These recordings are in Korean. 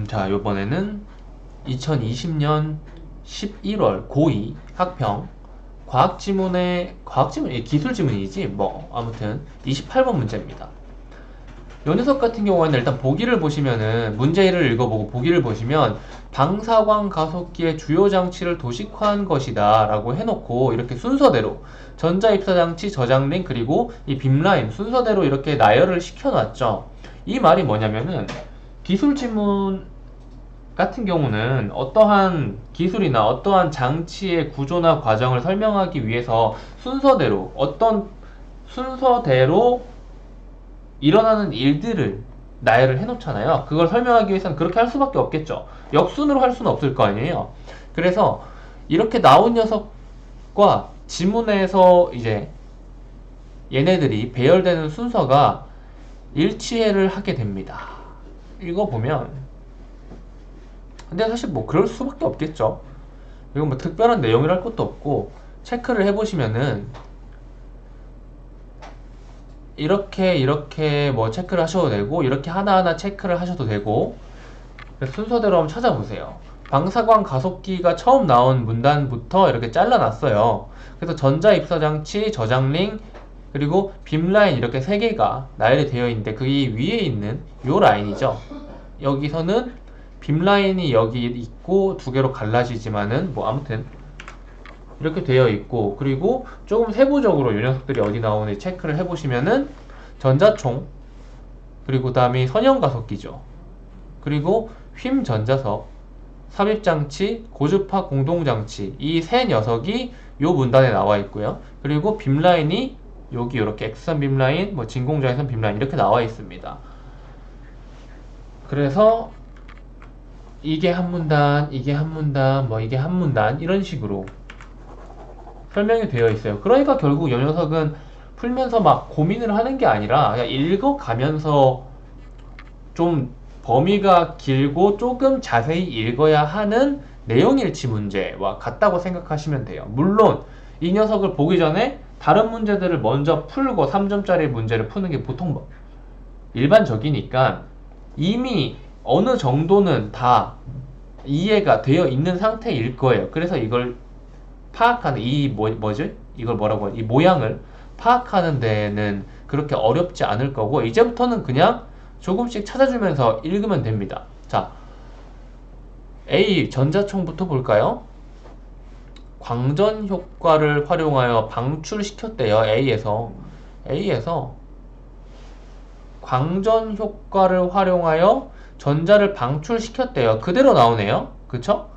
자, 요번에는 2020년 11월 고2 학평 기술 지문이지 뭐 아무튼 28번 문제입니다. 요 녀석 같은 경우에는 일단 보기를 보시면은 문제를 읽어보고 보기를 보시면 방사광 가속기의 주요 장치를 도식화한 것이다 라고 해놓고 이렇게 순서대로 전자입사장치, 저장링 그리고 이 빔라인 순서대로 이렇게 나열을 시켜놨죠. 이 말이 뭐냐면은 기술 지문 같은 경우는 어떠한 기술이나 어떠한 장치의 구조나 과정을 설명하기 위해서 순서대로 일어나는 일들을 나열을 해놓잖아요. 그걸 설명하기 위해서는 그렇게 할 수밖에 없겠죠. 역순으로 할 수는 없을 거 아니에요. 그래서 이렇게 나온 녀석과 지문에서 이제 얘네들이 배열되는 순서가 일치를 하게 됩니다. 읽어보면 근데 사실 뭐 그럴 수밖에 없겠죠. 이건 뭐 특별한 내용이랄 것도 없고 체크를 해보시면은 이렇게 뭐 체크를 하셔도 되고 이렇게 하나하나 체크를 하셔도 되고 순서대로 한번 찾아보세요. 방사광 가속기가 처음 나온 문단부터 이렇게 잘라놨어요. 그래서 전자입사장치, 저장링, 그리고 빔라인 이렇게 세 개가 나열이 되어 있는데 그 위에 있는 요 라인이죠. 여기서는 빔라인이 여기 있고 두 개로 갈라지지만은 뭐 아무튼 이렇게 되어 있고 그리고 조금 세부적으로 이 녀석들이 어디 나오는지 체크를 해보시면은 전자총 그리고 그 다음에 선형가속기죠. 그리고 휨 전자석, 삽입장치, 고주파 공동장치 이 세 녀석이 요 문단에 나와 있고요. 그리고 빔라인이 여기 이렇게 X선 빔라인, 뭐 진공자외선 빔라인 이렇게 나와 있습니다. 그래서 이게 한 문단, 이게 한 문단, 뭐 이게 한 문단 이런 식으로 설명이 되어 있어요. 그러니까 결국 이 녀석은 풀면서 막 고민을 하는 게 아니라 그냥 읽어가면서 좀 범위가 길고 조금 자세히 읽어야 하는 내용일치 문제와 같다고 생각하시면 돼요. 물론 이 녀석을 보기 전에 다른 문제들을 먼저 풀고 3점짜리 문제를 푸는 게 보통 일반적이니까 이미 어느 정도는 다 이해가 되어 있는 상태일 거예요. 그래서 이걸 파악하는 뭐지? 이걸 뭐라고 하지? 이 모양을 파악하는 데는 그렇게 어렵지 않을 거고 이제부터는 그냥 조금씩 찾아주면서 읽으면 됩니다. 자, A 전자총부터 볼까요? 광전 효과를 활용하여 방출시켰대요. A에서 광전 효과를 활용하여 전자를 방출시켰대요. 그대로 나오네요. 그쵸?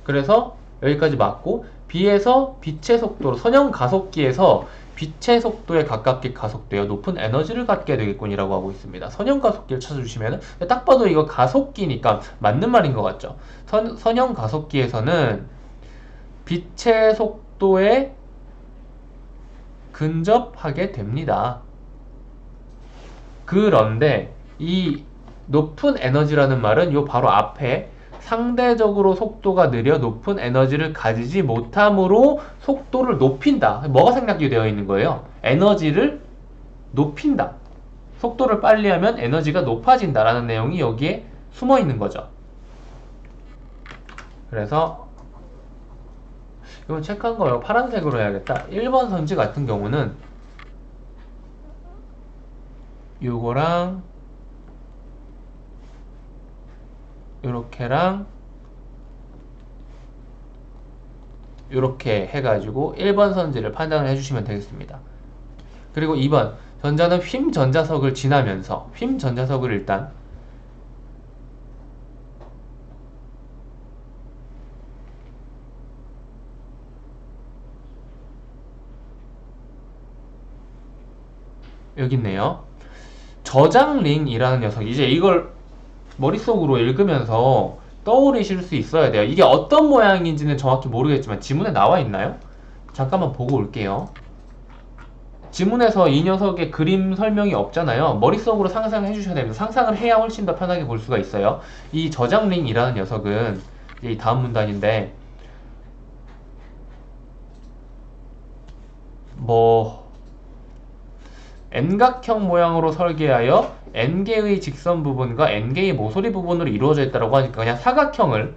그래서 여기까지 맞고 B에서 빛의 속도로 선형 가속기에서 빛의 속도에 가깝게 가속되어 높은 에너지를 갖게 되겠군이라고 하고 있습니다. 선형 가속기를 찾아주시면 딱 봐도 이거 가속기니까 맞는 말인 것 같죠. 선형 가속기에서는 빛의 속도에 근접하게 됩니다. 그런데 이 높은 에너지라는 말은 요 바로 앞에 상대적으로 속도가 느려 높은 에너지를 가지지 못함으로 속도를 높인다. 뭐가 생략이 되어 있는 거예요? 에너지를 높인다. 속도를 빨리 하면 에너지가 높아진다라는 내용이 여기에 숨어 있는 거죠. 그래서 이건 체크한 거예요. 파란색으로 해야겠다. 1번 선지 같은 경우는 요거랑 요렇게랑 요렇게 해가지고 1번 선지를 판단을 해주시면 되겠습니다. 그리고 2번 전자는 휨 전자석을 지나면서 휨 전자석을 일단 여기 있네요. 저장링이라는 녀석 이제 이걸 머릿속으로 읽으면서 떠오르실 수 있어야 돼요. 이게 어떤 모양인지는 정확히 모르겠지만 지문에 나와 있나요? 잠깐만 보고 올게요. 지문에서 이 녀석의 그림 설명이 없잖아요. 머릿속으로 상상해 주셔야 됩니다. 상상을 해야 훨씬 더 편하게 볼 수가 있어요. 이 저장링이라는 녀석은 이 다음 문단인데 뭐 N각형 모양으로 설계하여 N개의 직선 부분과 N개의 모서리 부분으로 이루어져 있다고 하니까 그냥 사각형을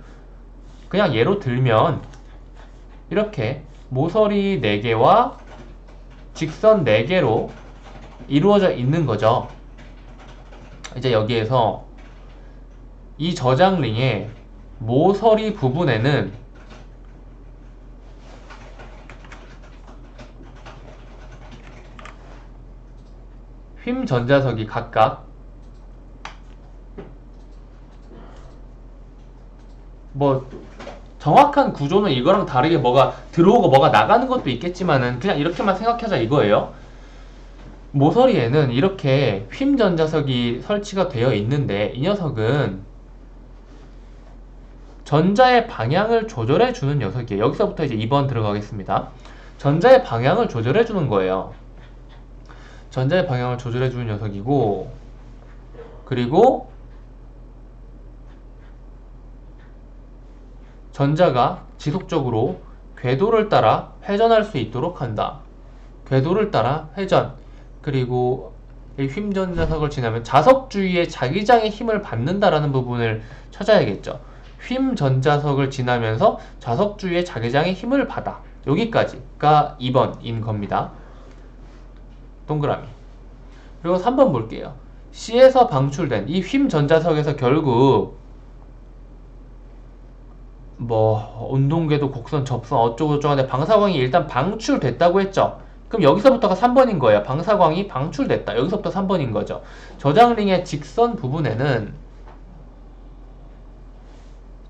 그냥 예로 들면 이렇게 모서리 4개와 직선 4개로 이루어져 있는 거죠. 이제 여기에서 이 저장링의 모서리 부분에는 휨 전자석이 각각 뭐 정확한 구조는 이거랑 다르게 뭐가 들어오고 뭐가 나가는 것도 있겠지만은 그냥 이렇게만 생각하자 이거예요. 모서리에는 이렇게 휨 전자석이 설치가 되어 있는데 이 녀석은 전자의 방향을 조절해 주는 녀석이에요. 여기서부터 이제 2번 들어가겠습니다. 전자의 방향을 조절해 주는 거예요. 전자의 방향을 조절해 주는 녀석이고, 그리고 전자가 지속적으로 궤도를 따라 회전할 수 있도록 한다. 궤도를 따라 회전. 그리고 이 휨 전자석을 지나면 자석 주위에 자기장의 힘을 받는다라는 부분을 찾아야겠죠. 휨 전자석을 지나면서 자석 주위에 자기장의 힘을 받아. 여기까지가 2번인 겁니다. 동그라미. 그리고 3번 볼게요. C에서 방출된 이 휨 전자석에서 결국 뭐 운동궤도, 곡선, 접선 어쩌고저쩌고 하는데 방사광이 일단 방출됐다고 했죠. 그럼 여기서부터가 3번인 거예요. 방사광이 방출됐다. 여기서부터 3번인 거죠. 저장링의 직선 부분에는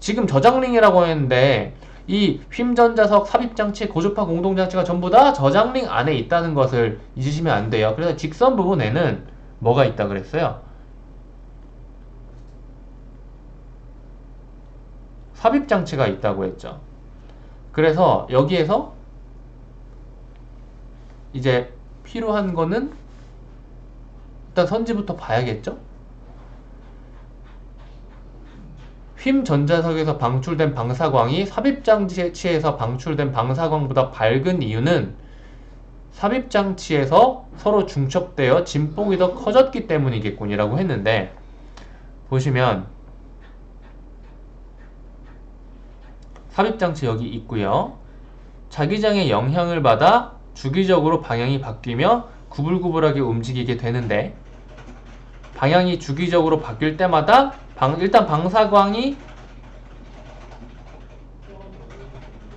지금 저장링이라고 했는데 이 휨 전자석 삽입장치, 고주파 공동장치가 전부 다 저장링 안에 있다는 것을 잊으시면 안 돼요. 그래서 직선 부분에는 뭐가 있다 그랬어요? 삽입장치가 있다고 했죠. 그래서 여기에서 이제 필요한 거는 일단 선지부터 봐야겠죠? 휨 전자석에서 방출된 방사광이 삽입장치에서 방출된 방사광보다 밝은 이유는 삽입장치에서 서로 중첩되어 진폭이 더 커졌기 때문이겠군이라고 했는데, 보시면 삽입장치 여기 있고요. 자기장의 영향을 받아 주기적으로 방향이 바뀌며 구불구불하게 움직이게 되는데, 방향이 주기적으로 바뀔 때마다 일단 방사광이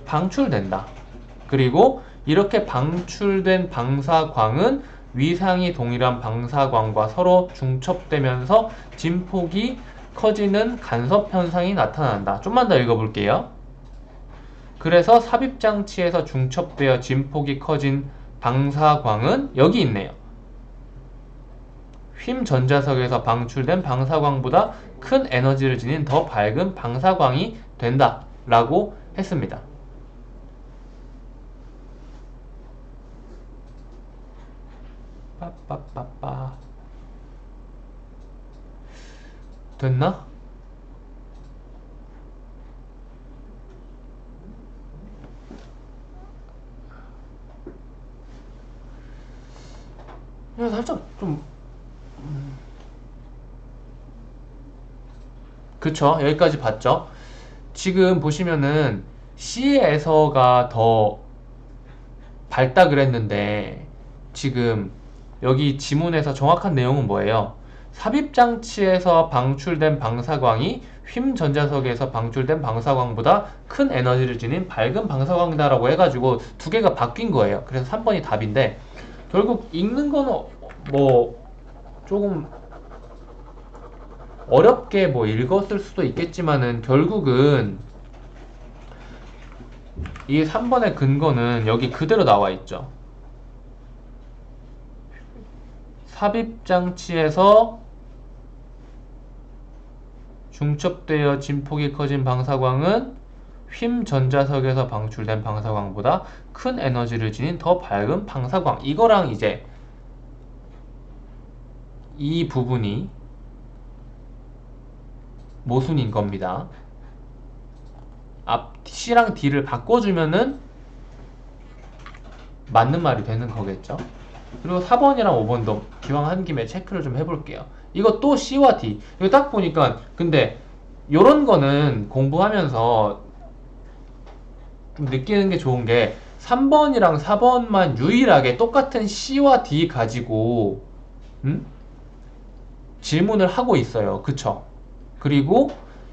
방출된다. 그리고 이렇게 방출된 방사광은 위상이 동일한 방사광과 서로 중첩되면서 진폭이 커지는 간섭 현상이 나타난다. 좀만 더 읽어볼게요. 그래서 삽입장치에서 중첩되어 진폭이 커진 방사광은 여기 있네요. 휨 전자석에서 방출된 방사광보다 큰 에너지를 지닌 더 밝은 방사광이 된다 라고 했습니다. 빠빠빠빠 됐나? 살짝 좀 그쵸, 여기까지 봤죠. 지금 보시면은 C에서가 더 밝다 그랬는데 지금 여기 지문에서 정확한 내용은 뭐예요? 삽입장치에서 방출된 방사광이 휨 전자석에서 방출된 방사광보다 큰 에너지를 지닌 밝은 방사광이다 라고 해가지고 두 개가 바뀐 거예요. 그래서 3번이 답인데, 결국 읽는 거는 뭐 조금 어렵게 뭐 읽었을 수도 있겠지만은 결국은 이 3번의 근거는 여기 그대로 나와 있죠. 삽입장치에서 중첩되어 진폭이 커진 방사광은 휨 전자석에서 방출된 방사광보다 큰 에너지를 지닌 더 밝은 방사광. 이거랑 이제 이 부분이 모순인 겁니다. 앞 C랑 D를 바꿔주면은 맞는 말이 되는 거겠죠. 그리고 4번이랑 5번도 기왕 한 김에 체크를 좀 해볼게요. 이거 또 C와 D. 이거 딱 보니까 근데 요런 거는 공부하면서 좀 느끼는 게 좋은 게 3번이랑 4번만 유일하게 똑같은 C와 D 가지고 질문을 하고 있어요. 그쵸? 그리고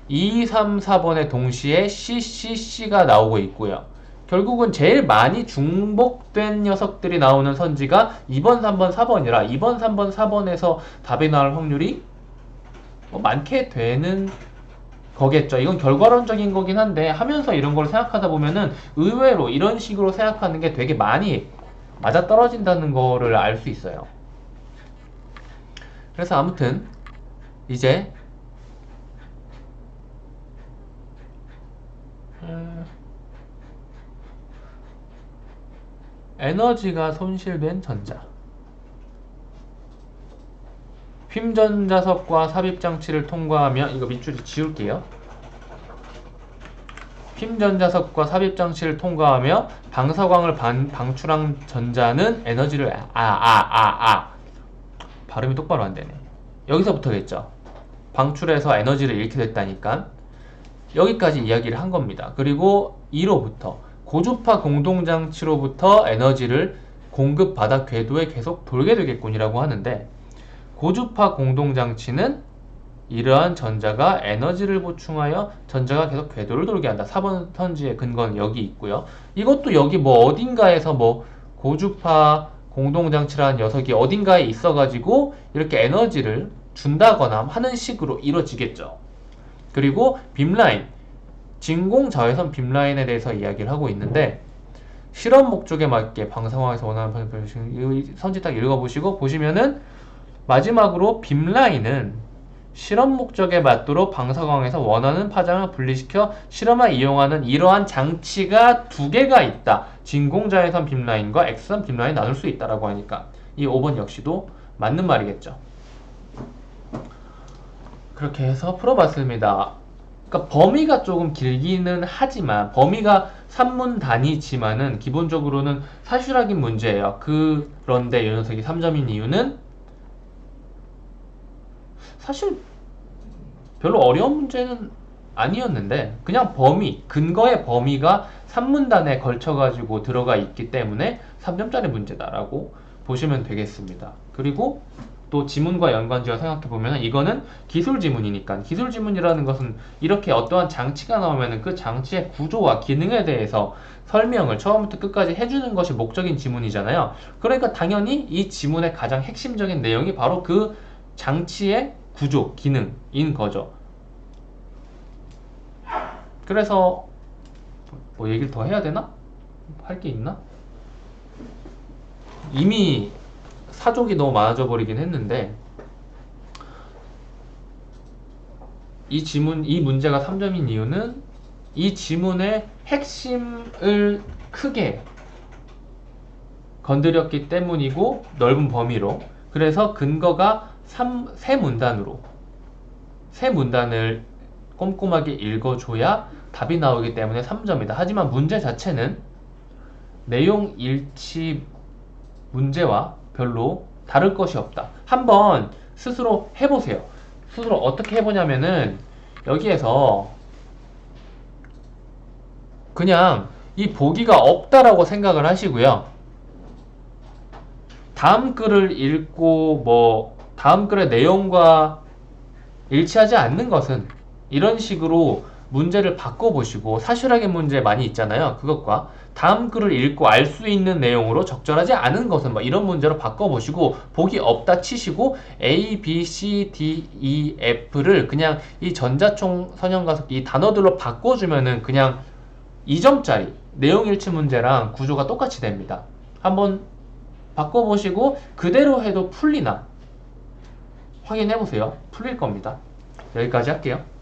2, 3, 4번에 동시에 C, C, C가 나오고 있고요. 결국은 제일 많이 중복된 녀석들이 나오는 선지가 2번, 3번, 4번이라 2번, 3번, 4번에서 답이 나올 확률이 많게 되는 거겠죠. 이건 결과론적인 거긴 한데 하면서 이런 걸 생각하다 보면은 의외로 이런 식으로 생각하는 게 되게 많이 맞아떨어진다는 거를 알 수 있어요. 그래서 아무튼 이제 에너지가 손실된 전자, 휨전자석과 삽입장치를 통과하며, 이거 밑줄을 지울게요. 휨전자석과 삽입장치를 통과하며 방사광을 방출한 전자는 에너지를 발음이 똑바로 안 되네. 여기서부터겠죠. 방출해서 에너지를 잃게 됐다니까. 여기까지 이야기를 한 겁니다. 그리고 2로부터 고주파 공동장치로부터 에너지를 공급받아 궤도에 계속 돌게 되겠군이라고 하는데, 고주파 공동장치는 이러한 전자가 에너지를 보충하여 전자가 계속 궤도를 돌게 한다. 4번 선지의 근거는 여기 있고요. 이것도 여기 뭐 어딘가에서 뭐 고주파 공동장치라는 녀석이 어딘가에 있어가지고 이렇게 에너지를 준다거나 하는 식으로 이루어지겠죠. 그리고 빔라인, 진공자외선 빔라인에 대해서 이야기를 하고 있는데, 실험 목적에 맞게 방사광에서 원하는 선지 딱 읽어보시고 보시면은 마지막으로 빔라인은 실험 목적에 맞도록 방사광에서 원하는 파장을 분리시켜 실험에 이용하는 이러한 장치가 두 개가 있다. 진공자외선 빔라인과 X선 빔라인 나눌 수 있다라고 하니까 이 5번 역시도 맞는 말이겠죠. 그렇게 해서 풀어봤습니다. 그러니까 범위가 조금 길기는 하지만, 범위가 산문 단위지만은 기본적으로는 사실확인 문제예요. 그런데 이 녀석이 3점인 이유는 사실 별로 어려운 문제는 아니었는데 그냥 범위, 근거의 범위가 산문단에 걸쳐가지고 들어가 있기 때문에 3점짜리 문제다라고 보시면 되겠습니다. 그리고 또 지문과 연관지어 생각해보면 이거는 기술 지문이니까, 기술 지문이라는 것은 이렇게 어떠한 장치가 나오면 그 장치의 구조와 기능에 대해서 설명을 처음부터 끝까지 해주는 것이 목적인 지문이잖아요. 그러니까 당연히 이 지문의 가장 핵심적인 내용이 바로 그 장치의 구조, 기능인 거죠. 그래서 뭐 얘기를 더 해야 되나? 할 게 있나? 이미 사족이 너무 많아져 버리긴 했는데, 이 지문, 이 문제가 3점인 이유는 이 지문의 핵심을 크게 건드렸기 때문이고, 넓은 범위로. 그래서 근거가 세 문단을 꼼꼼하게 읽어줘야 답이 나오기 때문에 3점이다. 하지만 문제 자체는 내용 일치 문제와 별로 다를 것이 없다. 한번 스스로 해보세요. 스스로 어떻게 해보냐면은 여기에서 그냥 이 보기가 없다라고 생각을 하시고요. 다음 글을 읽고 뭐 다음 글의 내용과 일치하지 않는 것은 이런 식으로 문제를 바꿔보시고, 사실확인 문제 많이 있잖아요. 그것과 다음 글을 읽고 알 수 있는 내용으로 적절하지 않은 것은 뭐 이런 문제로 바꿔보시고, 보기 없다 치시고 A, B, C, D, E, F를 그냥 이 전자총 선형가속기 이 단어들로 바꿔주면은 그냥 2점짜리 내용일치 문제랑 구조가 똑같이 됩니다. 한번 바꿔보시고 그대로 해도 풀리나 확인해보세요. 풀릴 겁니다. 여기까지 할게요.